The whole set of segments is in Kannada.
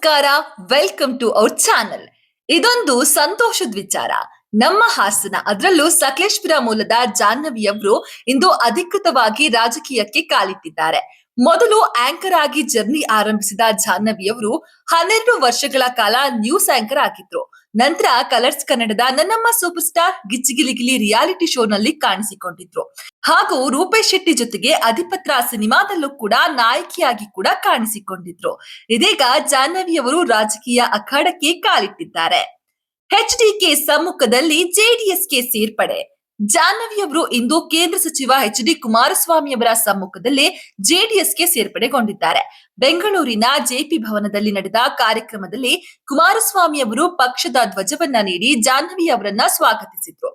ನಮಸ್ಕಾರ, ವೆಲ್ಕಮ್ ಟು ಅವರ್ ಚಾನೆಲ್. ಇದೊಂದು ಸಂತೋಷದ ವಿಚಾರ. ನಮ್ಮ ಹಾಸನ ಅದರಲ್ಲೂ ಸಕಲೇಶ್ಪುರ ಮೂಲದ ಜಾಹ್ನವಿಯವರು ಇಂದು ಅಧಿಕೃತವಾಗಿ ರಾಜಕೀಯಕ್ಕೆ ಕಾಲಿಟ್ಟಿದ್ದಾರೆ. ಮೊದಲು ಆಂಕರ್ ಆಗಿ ಜರ್ನಿ ಆರಂಭಿಸಿದ ಜಾಹ್ನವಿಯವರು 12 ವರ್ಷಗಳ ಕಾಲ ನ್ಯೂಸ್ ಆಂಕರ್ ಆಗಿದ್ರು. ನಂತರ ಕಲರ್ಸ್ ಕನ್ನಡದ ನನ್ನಮ್ಮ ಸೂಪರ್ ಸ್ಟಾರ್ ಗಿಚ್ಚಿಗಿಲಿಗಿಲಿ ರಿಯಾಲಿಟಿ ಶೋನಲ್ಲಿ ಕಾಣಿಸಿಕೊಂಡಿದ್ರು. ಹಾಗೂ ರೂಪೇಶ್ ಶೆಟ್ಟಿ ಜೊತೆಗೆ ಅಧಿಪತ್ರ ಸಿನಿಮಾದಲ್ಲೂ ಕೂಡ ನಾಯಕಿಯಾಗಿ ಕೂಡ ಕಾಣಿಸಿಕೊಂಡಿದ್ರು. ಇದೀಗ ಜಾಹ್ನವಿಯವರು ರಾಜಕೀಯ ಅಖಾಡಕ್ಕೆ ಕಾಲಿಟ್ಟಿದ್ದಾರೆ. ಎಚ್ಡಿಕೆ ಸಮ್ಮುಖದಲ್ಲಿ ಜೆಡಿಎಸ್ಗೆ ಸೇರ್ಪಡೆ. ಜಾಹ್ನವಿಯವರು ಇಂದು ಕೇಂದ್ರ ಸಚಿವ ಎಚ್.ಡಿ. ಕುಮಾರಸ್ವಾಮಿ ಅವರ ಸಮ್ಮುಖದಲ್ಲಿ ಜೆಡಿಎಸ್ಗೆ ಸೇರ್ಪಡೆಗೊಂಡಿದ್ದಾರೆ. ಬೆಂಗಳೂರಿನ ಜೆಪಿ ಭವನದಲ್ಲಿ ನಡೆದ ಕಾರ್ಯಕ್ರಮದಲ್ಲಿ ಕುಮಾರಸ್ವಾಮಿ ಅವರು ಪಕ್ಷದ ಧ್ವಜವನ್ನ ನೀಡಿ ಜಾಹ್ನವಿ ಅವರನ್ನ ಸ್ವಾಗತಿಸಿದ್ರು.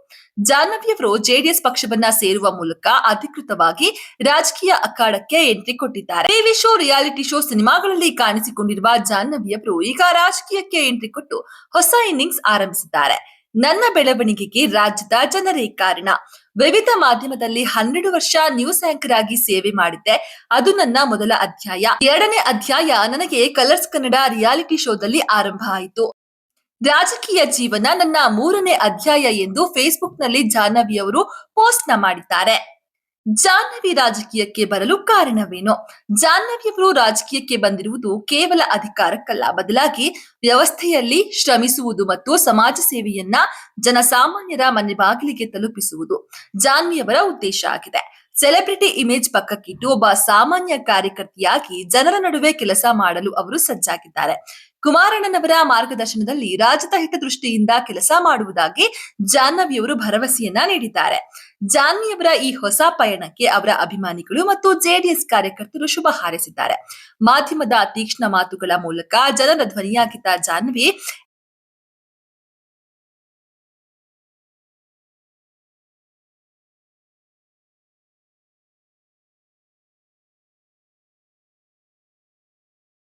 ಜಾಹ್ನವಿಯವರು ಜೆಡಿಎಸ್ ಪಕ್ಷವನ್ನ ಸೇರುವ ಮೂಲಕ ಅಧಿಕೃತವಾಗಿ ರಾಜಕೀಯ ಅಖಾಡಕ್ಕೆ ಎಂಟ್ರಿ ಕೊಟ್ಟಿದ್ದಾರೆ. ಟಿವಿ ಶೋ, ರಿಯಾಲಿಟಿ ಶೋ, ಸಿನಿಮಾಗಳಲ್ಲಿ ಕಾಣಿಸಿಕೊಂಡಿರುವ ಜಾಹ್ನವಿಯವರು ಈಗ ರಾಜಕೀಯಕ್ಕೆ ಎಂಟ್ರಿ ಕೊಟ್ಟು ಹೊಸ ಇನ್ನಿಂಗ್ಸ್ ಆರಂಭಿಸಿದ್ದಾರೆ. ನನ್ನ ಬೆಳವಣಿಗೆಗೆ ರಾಜ್ಯದ ಜನರೇ ಕಾರಣ. ವಿವಿಧ ಮಾಧ್ಯಮದಲ್ಲಿ 12 ವರ್ಷ ನ್ಯೂಸ್ ಆಂಕರ್ ಆಗಿ ಸೇವೆ ಮಾಡಿದ್ದೆ. ಅದು ನನ್ನ ಮೊದಲ ಅಧ್ಯಾಯ. 2ನೇ ಅಧ್ಯಾಯ ನನಗೆ ಕಲರ್ಸ್ ಕನ್ನಡ ರಿಯಾಲಿಟಿ ಶೋದಲ್ಲಿ ಆರಂಭ ಆಯಿತು. ರಾಜಕೀಯ ಜೀವನ ನನ್ನ 3ನೇ ಅಧ್ಯಾಯ ಎಂದು ಫೇಸ್ಬುಕ್ ನಲ್ಲಿ ಜಾಹ್ನವಿಯವರು ಪೋಸ್ಟ್ ಮಾಡಿದ್ದಾರೆ. ಜಾಹ್ನವಿ ರಾಜಕೀಯಕ್ಕೆ ಬರಲು ಕಾರಣವೇನು? ಜಾಹ್ನವಿಯವರು ರಾಜಕೀಯಕ್ಕೆ ಬಂದಿರುವುದು ಕೇವಲ ಅಧಿಕಾರಕ್ಕಲ್ಲ, ಬದಲಾಗಿ ವ್ಯವಸ್ಥೆಯಲ್ಲಿ ಶ್ರಮಿಸುವುದು ಮತ್ತು ಸಮಾಜ ಸೇವೆಯನ್ನ ಜನಸಾಮಾನ್ಯರ ಮನೆ ಬಾಗಿಲಿಗೆ ತಲುಪಿಸುವುದು ಜಾಹ್ನವಿಯವರ ಉದ್ದೇಶ ಆಗಿದೆ. ಸೆಲೆಬ್ರಿಟಿ ಇಮೇಜ್ ಪಕ್ಕಕ್ಕಿಟ್ಟು ಒಬ್ಬ ಸಾಮಾನ್ಯ ಕಾರ್ಯಕರ್ತೆಯಾಗಿ ಜನರ ನಡುವೆ ಕೆಲಸ ಮಾಡಲು ಅವರು ಸಜ್ಜಾಗಿದ್ದಾರೆ. ಕುಮಾರಣ್ಣನವರ ಮಾರ್ಗದರ್ಶನದಲ್ಲಿ ರಾಜ್ಯದ ಹಿತದೃಷ್ಟಿಯಿಂದ ಕೆಲಸ ಮಾಡುವುದಾಗಿ ಜಾಹ್ನವಿಯವರು ಭರವಸೆಯನ್ನ ನೀಡಿದ್ದಾರೆ. ಜಾಹ್ನವಿಯವರ ಈ ಹೊಸ ಪಯಣಕ್ಕೆ ಅವರ ಅಭಿಮಾನಿಗಳು ಮತ್ತು ಜೆಡಿಎಸ್ ಕಾರ್ಯಕರ್ತರು ಶುಭ ಹಾರೈಸಿದ್ದಾರೆ. ಮಾಧ್ಯಮದ ತೀಕ್ಷ್ಣ ಮಾತುಗಳ ಮೂಲಕ ಜನರ ಧ್ವನಿಯಾಗಿದ್ದ ಜಾಹ್ನವಿ